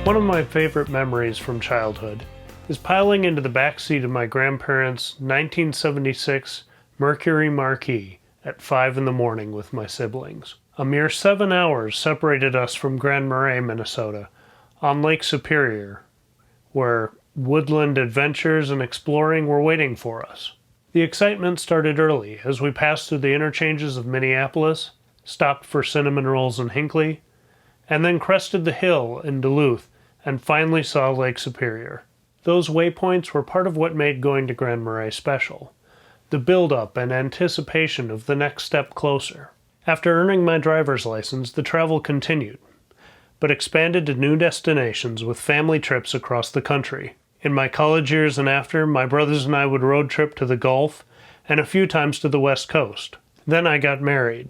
One of my favorite memories from childhood is piling into the back seat of my grandparents' 1976 Mercury Marquis at 5 in the morning with my siblings. A mere 7 hours separated us from Grand Marais, Minnesota, on Lake Superior, where woodland adventures and exploring were waiting for us. The excitement started early as we passed through the interchanges of Minneapolis, stopped for cinnamon rolls in Hinckley, and then crested the hill in Duluth and finally saw Lake Superior. Those waypoints were part of what made going to Grand Marais special, the build-up and anticipation of the next step closer. After earning my driver's license, the travel continued, but expanded to new destinations with family trips across the country. In my college years and after, my brothers and I would road trip to the Gulf and a few times to the West Coast. Then I got married,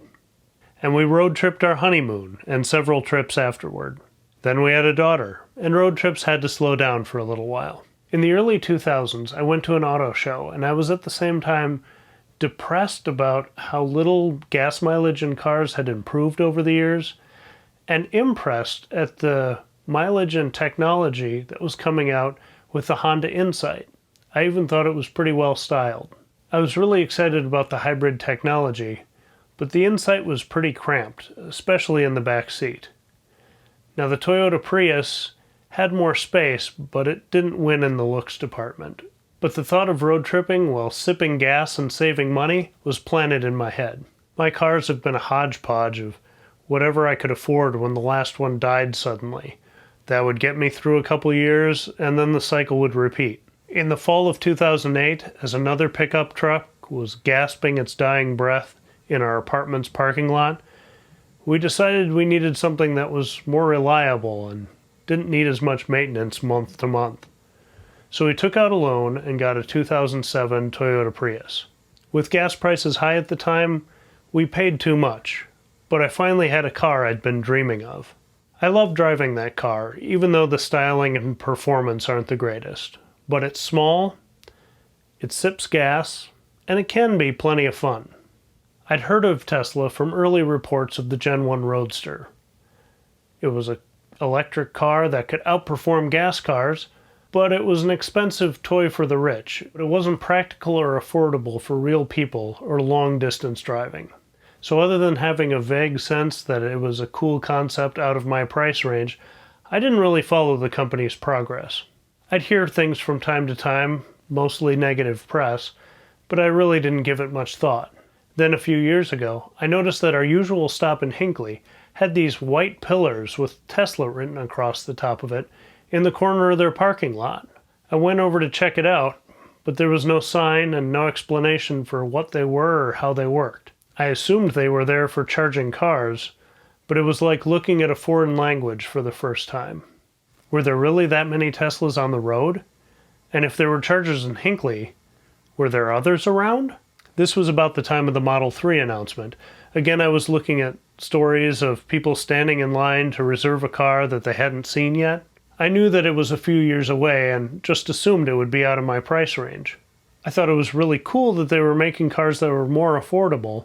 and we road tripped our honeymoon and several trips afterward. Then we had a daughter, and road trips had to slow down for a little while. In the early 2000s, I went to an auto show, and I was at the same time depressed about how little gas mileage in cars had improved over the years, and impressed at the mileage and technology that was coming out with the Honda Insight. I even thought it was pretty well styled. I was really excited about the hybrid technology, but the Insight was pretty cramped, especially in the back seat. Now, the Toyota Prius had more space, but it didn't win in the looks department. But the thought of road tripping while sipping gas and saving money was planted in my head. My cars have been a hodgepodge of whatever I could afford when the last one died suddenly. That would get me through a couple years, and then the cycle would repeat. In the fall of 2008, as another pickup truck was gasping its dying breath in our apartment's parking lot, we decided we needed something that was more reliable and didn't need as much maintenance month to month. So we took out a loan and got a 2007 Toyota Prius. With gas prices high at the time, we paid too much, but I finally had a car I'd been dreaming of. I love driving that car, even though the styling and performance aren't the greatest. But it's small, it sips gas, and it can be plenty of fun. I'd heard of Tesla from early reports of the Gen 1 Roadster. It was an electric car that could outperform gas cars, but it was an expensive toy for the rich. It wasn't practical or affordable for real people or long-distance driving. So other than having a vague sense that it was a cool concept out of my price range, I didn't really follow the company's progress. I'd hear things from time to time, mostly negative press, but I really didn't give it much thought. Then a few years ago, I noticed that our usual stop in Hinckley had these white pillars with Tesla written across the top of it in the corner of their parking lot. I went over to check it out, but there was no sign and no explanation for what they were or how they worked. I assumed they were there for charging cars, but it was like looking at a foreign language for the first time. Were there really that many Teslas on the road? And if there were chargers in Hinckley, were there others around? This was about the time of the Model 3 announcement. Again, I was looking at stories of people standing in line to reserve a car that they hadn't seen yet. I knew that it was a few years away and just assumed it would be out of my price range. I thought it was really cool that they were making cars that were more affordable,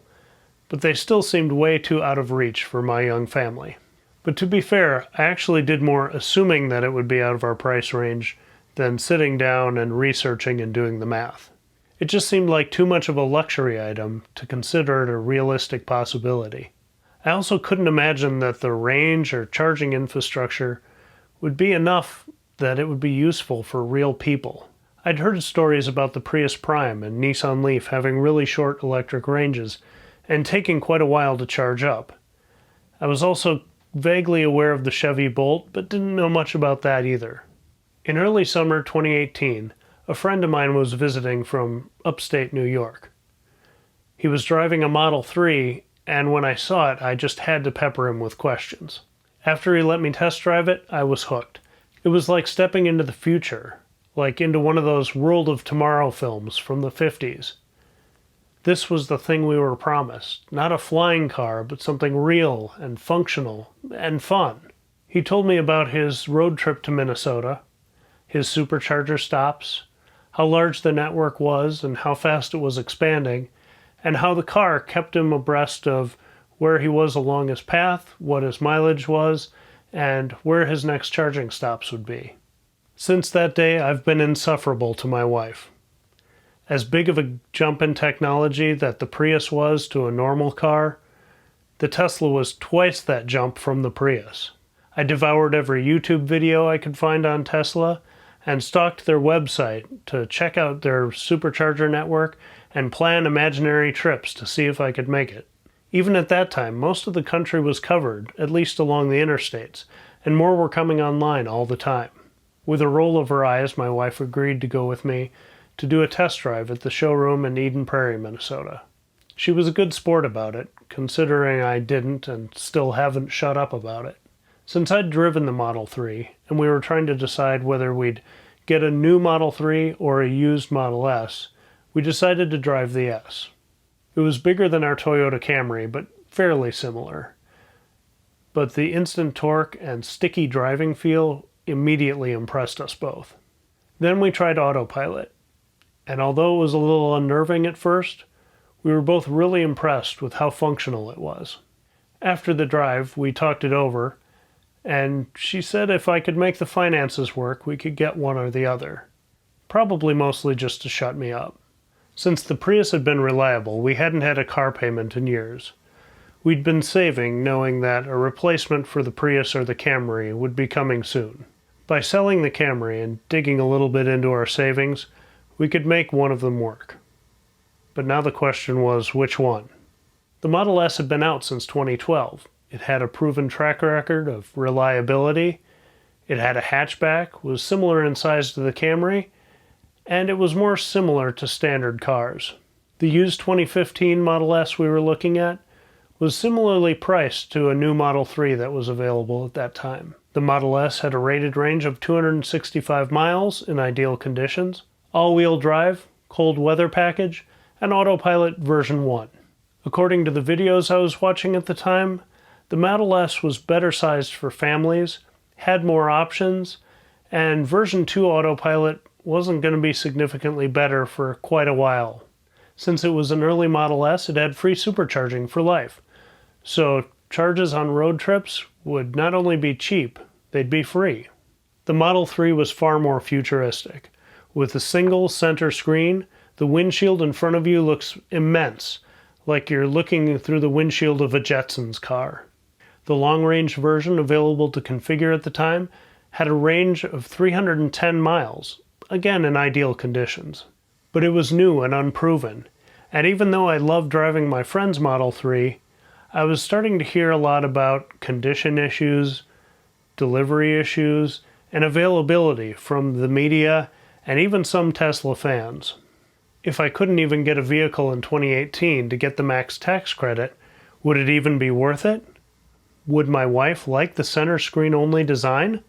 but they still seemed way too out of reach for my young family. But to be fair, I actually did more assuming that it would be out of our price range than sitting down and researching and doing the math. It just seemed like too much of a luxury item to consider it a realistic possibility. I also couldn't imagine that the range or charging infrastructure would be enough that it would be useful for real people. I'd heard stories about the Prius Prime and Nissan Leaf having really short electric ranges and taking quite a while to charge up. I was also vaguely aware of the Chevy Bolt, but didn't know much about that either. In early summer 2018, a friend of mine was visiting from upstate New York. He was driving a Model 3, and when I saw it, I just had to pepper him with questions. After he let me test drive it, I was hooked. It was like stepping into the future, like into one of those World of Tomorrow films from the 50s. This was the thing we were promised, not a flying car, but something real and functional and fun. He told me about his road trip to Minnesota, his supercharger stops, how large the network was and how fast it was expanding, and how the car kept him abreast of where he was along his path, what his mileage was, and where his next charging stops would be. Since that day, I've been insufferable to my wife. As big of a jump in technology that the Prius was to a normal car, the Tesla was twice that jump from the Prius. I devoured every YouTube video I could find on Tesla and stalked their website to check out their supercharger network and plan imaginary trips to see if I could make it. Even at that time, most of the country was covered, at least along the interstates, and more were coming online all the time. With a roll of her eyes, my wife agreed to go with me to do a test drive at the showroom in Eden Prairie, Minnesota. She was a good sport about it, considering I didn't and still haven't shut up about it. Since I'd driven the Model 3, and we were trying to decide whether we'd get a new Model 3 or a used Model S, we decided to drive the S. It was bigger than our Toyota Camry, but fairly similar. But the instant torque and sticky driving feel immediately impressed us both. Then we tried autopilot, and although it was a little unnerving at first, we were both really impressed with how functional it was. After the drive, we talked it over, and she said if I could make the finances work, we could get one or the other. Probably mostly just to shut me up. Since the Prius had been reliable, we hadn't had a car payment in years. We'd been saving, knowing that a replacement for the Prius or the Camry would be coming soon. By selling the Camry and digging a little bit into our savings, we could make one of them work. But now the question was, which one? The Model S had been out since 2012. It had a proven track record of reliability, it had a hatchback, was similar in size to the Camry, and it was more similar to standard cars. The used 2015 Model S we were looking at was similarly priced to a new Model 3 that was available at that time. The Model S had a rated range of 265 miles in ideal conditions, all-wheel drive, cold weather package, and autopilot version 1. According to the videos I was watching at the time, the Model S was better sized for families, had more options, and version 2 autopilot wasn't going to be significantly better for quite a while. Since it was an early Model S, it had free supercharging for life. So charges on road trips would not only be cheap, they'd be free. The Model 3 was far more futuristic. With a single center screen, the windshield in front of you looks immense, like you're looking through the windshield of a Jetsons car. The long-range version available to configure at the time had a range of 310 miles, again in ideal conditions. But it was new and unproven, and even though I loved driving my friend's Model 3, I was starting to hear a lot about condition issues, delivery issues, and availability from the media and even some Tesla fans. If I couldn't even get a vehicle in 2018 to get the max tax credit, would it even be worth it? Would my wife like the center screen only design?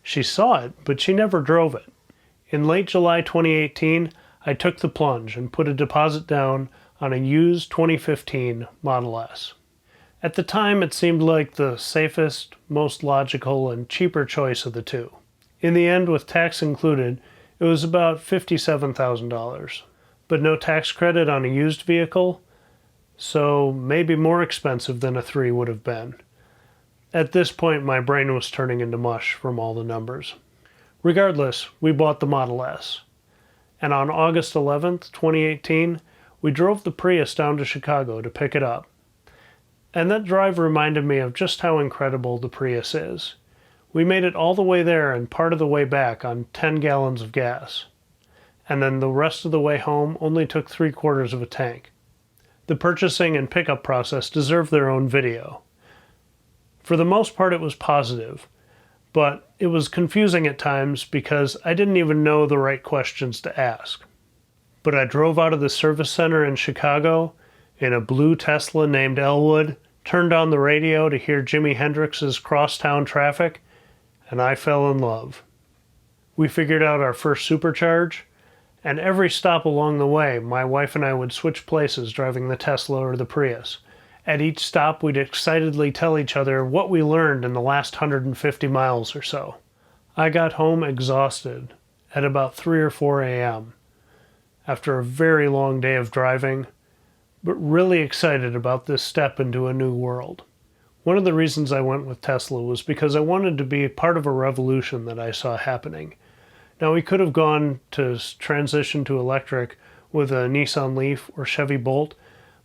She saw it, but she never drove it. In late July 2018, I took the plunge and put a deposit down on a used 2015 Model S. At the time, it seemed like the safest, most logical, and cheaper choice of the two. In the end, with tax included, it was about $57,000. But no tax credit on a used vehicle, so maybe more expensive than a 3 would have been. At this point, my brain was turning into mush from all the numbers. Regardless, we bought the Model S. And on August 11th, 2018, we drove the Prius down to Chicago to pick it up. And that drive reminded me of just how incredible the Prius is. We made it all the way there and part of the way back on 10 gallons of gas. And then the rest of the way home only took 3/4 of a tank. The purchasing and pickup process deserve their own video. For the most part, it was positive, but it was confusing at times because I didn't even know the right questions to ask. But I drove out of the service center in Chicago in a blue Tesla named Elwood, turned on the radio to hear Jimi Hendrix's Crosstown Traffic, and I fell in love. We figured out our first supercharge, and every stop along the way, my wife and I would switch places driving the Tesla or the Prius. At each stop, we'd excitedly tell each other what we learned in the last 150 miles or so. I got home exhausted at about 3 or 4 a.m. after a very long day of driving, but really excited about this step into a new world. One of the reasons I went with Tesla was because I wanted to be part of a revolution that I saw happening. Now, we could have gone to transition to electric with a Nissan Leaf or Chevy Bolt,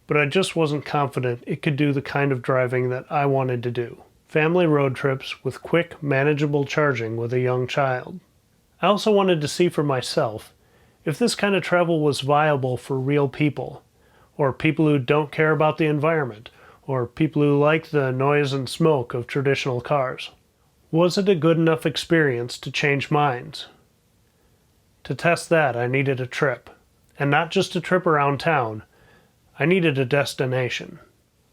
but I just wasn't confident it could do the kind of driving that I wanted to do. Family road trips with quick, manageable charging with a young child. I also wanted to see for myself if this kind of travel was viable for real people, or people who don't care about the environment, or people who like the noise and smoke of traditional cars. Was it a good enough experience to change minds? To test that, I needed a trip. And not just a trip around town, I needed a destination.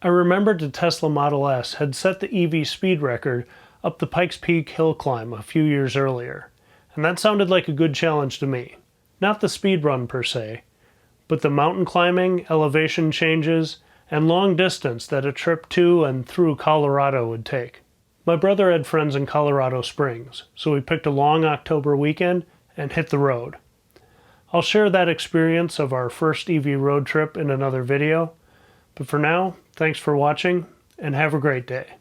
I remembered the Tesla Model S had set the EV speed record up the Pikes Peak hill climb a few years earlier, and that sounded like a good challenge to me. Not the speed run per se, but the mountain climbing, elevation changes, and long distance that a trip to and through Colorado would take. My brother had friends in Colorado Springs, so we picked a long October weekend and hit the road. I'll share that experience of our first EV road trip in another video, but for now, thanks for watching and have a great day.